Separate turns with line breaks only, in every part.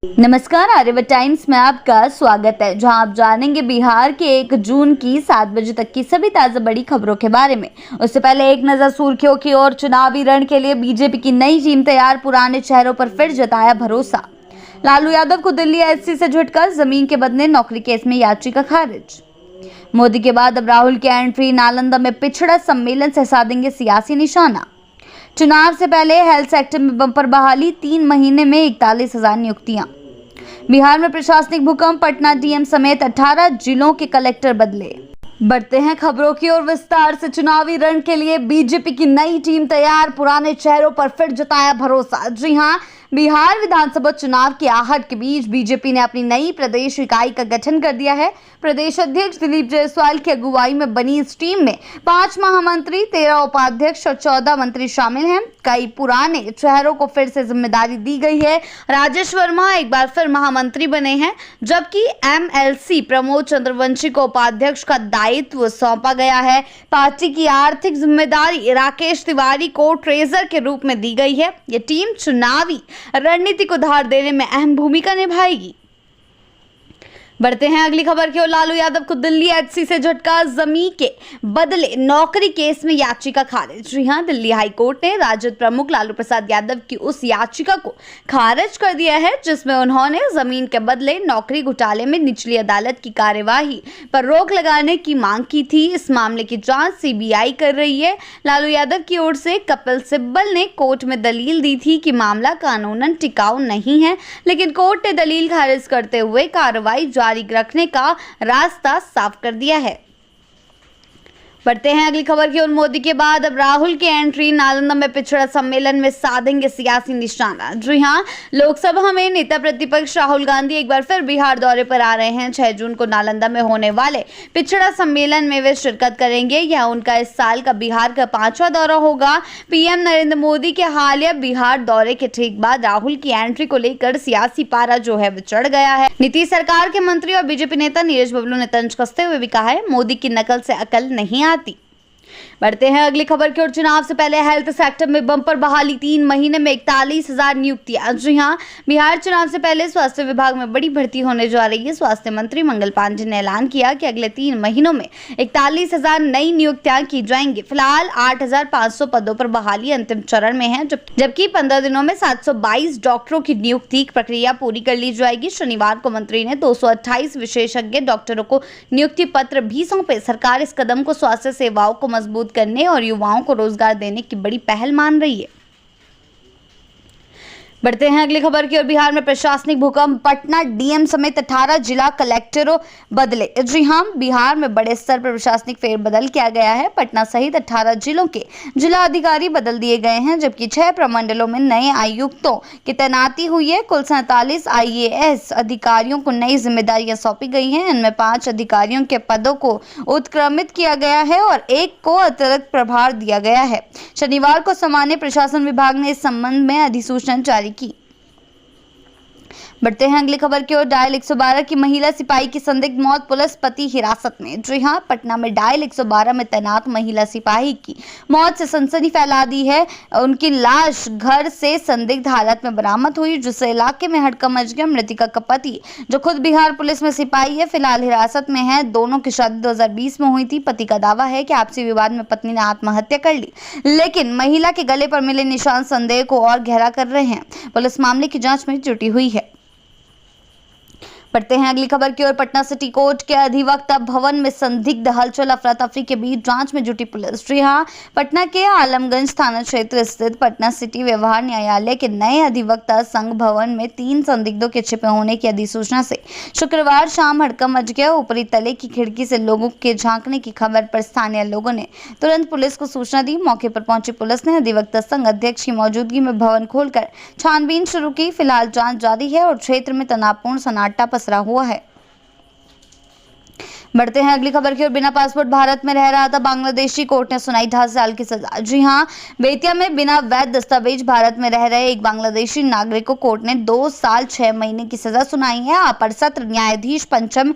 नमस्कार, आर्यभट्ट टाइम्स में आपका स्वागत है, जहां आप जानेंगे बिहार के 1 जून की 7 बजे तक की सभी ताजा बड़ी खबरों के बारे में। उससे पहले एक नजर सुर्खियों की ओर। चुनावी रण के लिए बीजेपी की नई टीम तैयार, पुराने चेहरों पर फिर जताया भरोसा। लालू यादव को दिल्ली एससी से झटका, जमीन के बदले नौकरी केस में याचिका खारिज। मोदी के बाद अब राहुल की एंट्री, नालंदा में पिछड़ा सम्मेलन से साधेंगे सियासी निशाना। चुनाव से पहले हेल्थ सेक्टर में बंपर बहाली, 3 महीने में 41,000 नियुक्तियां। बिहार में प्रशासनिक भूकंप, पटना डीएम समेत 18 जिलों के कलेक्टर बदले। बढ़ते हैं खबरों की ओर विस्तार से। चुनावी रण के लिए बीजेपी की नई टीम तैयार, पुराने चेहरों पर फिर जताया भरोसा। जी हां, बिहार विधानसभा चुनाव की आहट के बीच बीजेपी ने अपनी नई प्रदेश इकाई का गठन कर दिया है। प्रदेश अध्यक्ष दिलीप जायसवाल की अगुवाई में बनी इस टीम में 5 महामंत्री, 13 उपाध्यक्ष और 14 मंत्री शामिल हैं। कई पुराने चेहरों को फिर से जिम्मेदारी दी गई है। राजेश वर्मा एक बार फिर महामंत्री बने हैं, जबकि एमएलसी प्रमोद चंद्रवंशी को उपाध्यक्ष का दायित्व सौंपा गया है। पार्टी की आर्थिक जिम्मेदारी राकेश तिवारी को ट्रेजर के रूप में दी गई है। ये टीम चुनावी रणनीति को धार देने में अहम भूमिका निभाएगी। बढ़ते हैं अगली खबर की ओर। लालू यादव को दिल्ली एचसी से झटका, जमीन के बदले नौकरी केस में याचिका खारिज। जी हां, दिल्ली हाई कोर्ट ने राजद प्रमुख लालू प्रसाद यादव की उस याचिका को खारिज कर दिया है जिसमें उन्होंने जमीन के बदले नौकरी घोटाले में निचली अदालत की कार्यवाही पर रोक लगाने की मांग की थी। इस मामले की जांच सीबीआई कर रही है। लालू यादव की ओर से कपिल सिब्बल ने कोर्ट में दलील दी थी कि मामला कानूनन टिकाऊ नहीं है, लेकिन कोर्ट ने दलील खारिज करते हुए कार्रवाई जारी रखने का रास्ता साफ कर दिया है। बढ़ते हैं अगली खबर की ओर। मोदी के बाद अब राहुल की एंट्री, नालंदा में पिछड़ा सम्मेलन में साधेंगे सियासी निशाना। जी हां, लोकसभा में नेता प्रतिपक्ष राहुल गांधी एक बार फिर बिहार दौरे पर आ रहे हैं। 6 जून को नालंदा में होने वाले पिछड़ा सम्मेलन में वे शिरकत करेंगे। यह उनका इस साल का बिहार का 5वां दौरा होगा। पीएम नरेंद्र मोदी के हालिया बिहार दौरे के ठीक बाद राहुल की एंट्री को लेकर सियासी पारा जो है वो चढ़ गया है। नीतीश सरकार के मंत्री और बीजेपी नेता नीरज बबलू ने तंज कसते हुए भी कहा है, मोदी की नकल से अकल नहीं आती। बढ़ते हैं अगली खबर की ओर। चुनाव से पहले हेल्थ सेक्टर में बंपर बहाली, 3 महीने में 41,000 नियुक्तियां। जी हां, बिहार चुनाव से पहले स्वास्थ्य विभाग में बड़ी भर्ती होने जा रही है। स्वास्थ्य मंत्री मंगल पांडे ने ऐलान किया कि अगले 3 महीनों में 41,000 नई नियुक्तियां की जाएंगी। फिलहाल 8,500 पदों पर बहाली अंतिम चरण में है, जबकि 15 दिनों में 722 डॉक्टरों की नियुक्ति प्रक्रिया पूरी कर ली जाएगी। शनिवार को मंत्री ने 228 विशेषज्ञ डॉक्टरों को नियुक्ति पत्र भी सौंपे। सरकार इस कदम को स्वास्थ्य सेवाओं को मजबूत करने और युवाओं को रोजगार देने की बड़ी पहल मान रही है। बढ़ते हैं अगली खबर की ओर। बिहार में प्रशासनिक भूकंप, पटना डीएम समेत 18 जिला कलेक्टरों बदले। जी हां, बिहार में बड़े स्तर पर प्रशासनिक फेरबदल किया गया है। पटना सहित 18 जिलों के जिला अधिकारी बदल दिए गए हैं, जबकि 6 प्रमंडलों में नए आयुक्तों की तैनाती हुई है। कुल 47 आईएएस अधिकारियों को नई जिम्मेदारियां सौंपी गई हैं। इनमें 5 अधिकारियों के पदों को उत्क्रमित किया गया है और 1 को अतिरिक्त प्रभार दिया गया है। शनिवार को सामान्य प्रशासन विभाग ने इस संबंध में अधिसूचना जारी की। बढ़ते हैं अगली खबर की ओर। डायल 112 की महिला सिपाही की संदिग्ध मौत, पुलिस पति हिरासत में। जी हां, पटना में डायल 112 में तैनात महिला सिपाही की मौत से सनसनी फैला दी है। उनकी लाश घर से संदिग्ध हालत में बरामद हुई, जिससे इलाके में हड़कंप मच गया। मृतका का पति, जो खुद बिहार पुलिस में सिपाही है, फिलहाल हिरासत में है। दोनों की शादी 2020 में हुई थी। पति का दावा है कि आपसी विवाद में पत्नी ने आत्महत्या कर ली, लेकिन महिला के गले पर मिले निशान संदेह को और गहरा कर रहे हैं। पुलिस मामले की जांच में जुटी हुई है। बढ़ते हैं अगली खबर की ओर। पटना सिटी कोर्ट के अधिवक्ता भवन में संदिग्ध हलचल, अफरा तफरी के बीच जांच में जुटी पुलिस। जी हां, पटना के आलमगंज थाना क्षेत्र स्थित पटना सिटी व्यवहार न्यायालय के नए अधिवक्ता संघ भवन में 3 संदिग्धों के छिपे होने की अधिसूचना से शुक्रवार शाम हड़कंप मच गया। ऊपरी तले की खिड़की से लोगों के झांकने की खबर पर स्थानीय लोगों ने तुरंत पुलिस को सूचना दी। मौके पर पहुंची पुलिस ने अधिवक्ता संघ अध्यक्ष की मौजूदगी में भवन खोलकर छानबीन शुरू की। फिलहाल जांच जारी है और क्षेत्र में तनावपूर्ण सन्नाटा पसरा हुआ है। बढ़ते हैं अगली खबर की ओर। बिना पासपोर्ट भारत में रह रहा था बांग्लादेशी, कोर्ट ने सुनाई 10 साल की सजा। जी हां, बेतिया में बिना वैध दस्तावेज भारत में रह रहे एक बांग्लादेशी नागरिक को कोर्ट ने 2 साल 6 महीने की सजा सुनाई है। अपर सत्र न्यायाधीश पंचम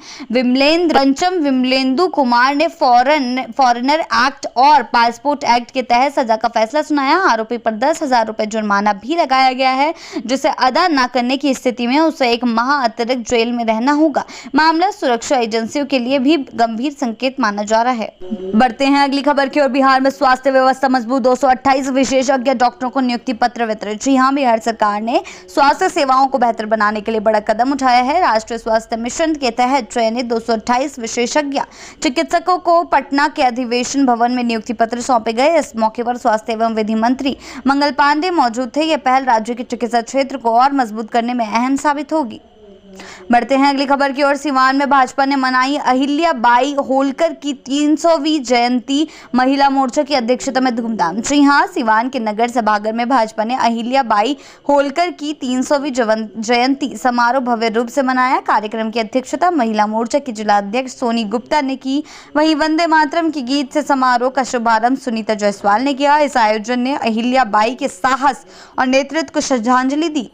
विमलेंदु कुमार ने फॉरेनर एक्ट और पासपोर्ट एक्ट के तहत सजा का फैसला सुनाया। आरोपी पर 10,000 रुपए जुर्माना भी लगाया गया है, जिसे अदा न करने की स्थिति में उसे 1 माह अतिरिक्त जेल में रहना होगा। मामला सुरक्षा एजेंसियों के लिए भी गंभीर संकेत माना जा रहा है। बढ़ते हैं अगली खबर की ओर। बिहार में स्वास्थ्य व्यवस्था मजबूत, 228 विशेषज्ञ डॉक्टरों को नियुक्ति पत्र वितरित। जी हां, बिहार सरकार ने स्वास्थ्य सेवाओं को बेहतर बनाने के लिए बड़ा कदम उठाया है। राष्ट्रीय स्वास्थ्य मिशन के तहत चयनित 228 विशेषज्ञ चिकित्सकों को पटना के अधिवेशन भवन में नियुक्ति पत्र सौंपे गए। इस मौके पर स्वास्थ्य एवं विधि मंत्री मंगल पांडे मौजूद थे। यह पहल राज्य के चिकित्सा क्षेत्र को और मजबूत करने में अहम साबित होगी। बढ़ते हैं अगली खबर की ओर। सिवान में भाजपा ने मनाई अहिल्या बाई होलकर की 300वीं जयंती, महिला मोर्चा की अध्यक्षता में धूमधाम। जी हां, सिवान के नगर सभागार में भाजपा ने अहिल्या बाई होलकर की 300वीं जयंती समारोह भव्य रूप से मनाया। कार्यक्रम की अध्यक्षता महिला मोर्चा की जिला अध्यक्ष सोनी गुप्ता ने की। वहीं वंदे मातरम के गीत से समारोह का शुभारंभ सुनीता जायसवाल ने किया। इस आयोजन ने अहिल्या बाई के साहस और नेतृत्व को श्रद्धांजलि दी।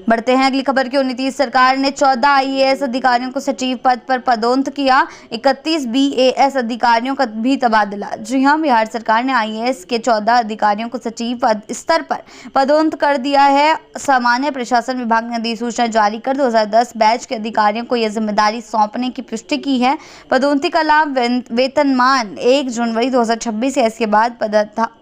बढ़ते हैं अगली खबर की ओर। नीतीश सरकार ने 14 आईएएस अधिकारियों को सचिव पद पर पदोन्नत किया। 31 बीएएस अधिकारियों का भी तबादला। जी हां, बिहार सरकार ने आईएएस के 14 अधिकारियों को सचिव पद स्तर पर पदोन्नत कर दिया है। सामान्य प्रशासन विभाग ने अधिसूचना जारी कर 2010 बैच के अधिकारियों को यह जिम्मेदारी सौंपने की पुष्टि की है। पदोन्नति का लाभ वेतनमान 1 जनवरी 2026 या इसके बाद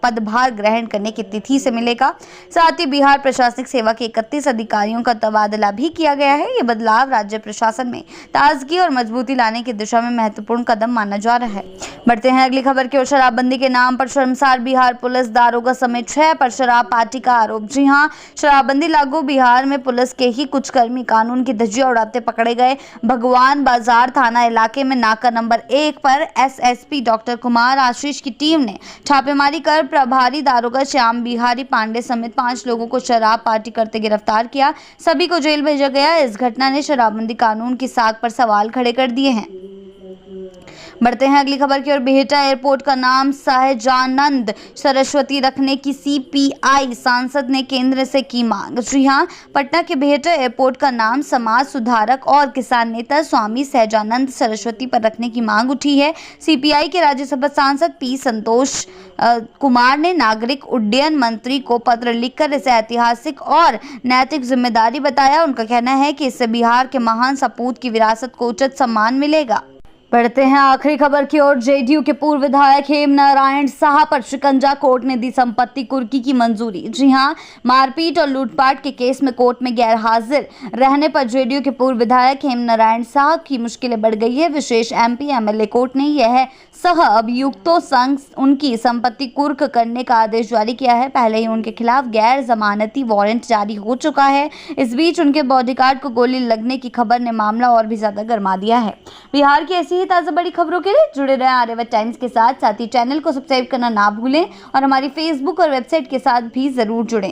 पदभार ग्रहण करने की तिथि से मिलेगा। साथ ही बिहार प्रशासनिक सेवा के 31 अधिकारियों का तबादला भी किया गया है। ये बदलाव राज्य प्रशासन में ताजगी और मजबूती लाने की दिशा में महत्वपूर्ण कदम माना जा रहा है। बढ़ते हैं अगली खबर की ओर। शराबबंदी के नाम पर शर्मसार बिहार पुलिस, दारोगा समेत 6 पर शराब पार्टी का आरोप। जी हां, शराबबंदी लागू बिहार में पुलिस के ही कुछ कर्मी कानून की धज्जियां उड़ाते पकड़े गए। भगवान बाजार थाना इलाके में नाका नंबर 1 पर एसएसपी डॉक्टर कुमार आशीष की टीम ने छापेमारी कर प्रभारी दारोगा श्याम बिहारी पांडे समेत 5 लोगों को शराब पार्टी करते गिरफ्तार किया। सभी को जेल भेजा गया। इस घटना ने शराबबंदी कानून की साख पर सवाल खड़े कर दिए हैं। बढ़ते हैं अगली खबर की ओर। बिहटा एयरपोर्ट का नाम सहजानंद सरस्वती रखने की सीपीआई सांसद ने केंद्र से की मांग। जी हां, पटना के बिहटा एयरपोर्ट का नाम समाज सुधारक और किसान नेता स्वामी सहजानंद सरस्वती पर रखने की मांग उठी है। सीपीआई के राज्यसभा सांसद पी संतोष कुमार ने नागरिक उड्डयन मंत्री को पत्र लिखकर इसे ऐतिहासिक और नैतिक जिम्मेदारी बताया। उनका कहना है कि इससे बिहार के महान सपूत की विरासत को उचित सम्मान मिलेगा। बढ़ते हैं आखिरी खबर की ओर। जेडीयू के पूर्व विधायक हेम नारायण साह पर शिकंजा, कोर्ट ने दी संपत्ति कुर्की की मंजूरी। जी हां, मारपीट और लूटपाट के केस में कोर्ट में गैर हाजिर रहने पर जेडीयू के पूर्व विधायक हेम नारायण साह की मुश्किलें बढ़ गई है। विशेष एमपी एमएलए कोर्ट ने यह सह अभियुक्तों संग उनकी संपत्ति कुर्क करने का आदेश जारी किया है। पहले ही उनके खिलाफ गैर जमानती वारंट जारी हो चुका है। इस बीच उनके बॉडीगार्ड को गोली लगने की खबर ने मामला और भी ज्यादा गर्मा दिया है। बिहार की ऐसी ही ताज़ा बड़ी खबरों के लिए जुड़े रहें आर्यावर्त टाइम्स के साथ ही चैनल को सब्सक्राइब करना ना भूलें और हमारी फेसबुक और वेबसाइट के साथ भी जरूर जुड़ें।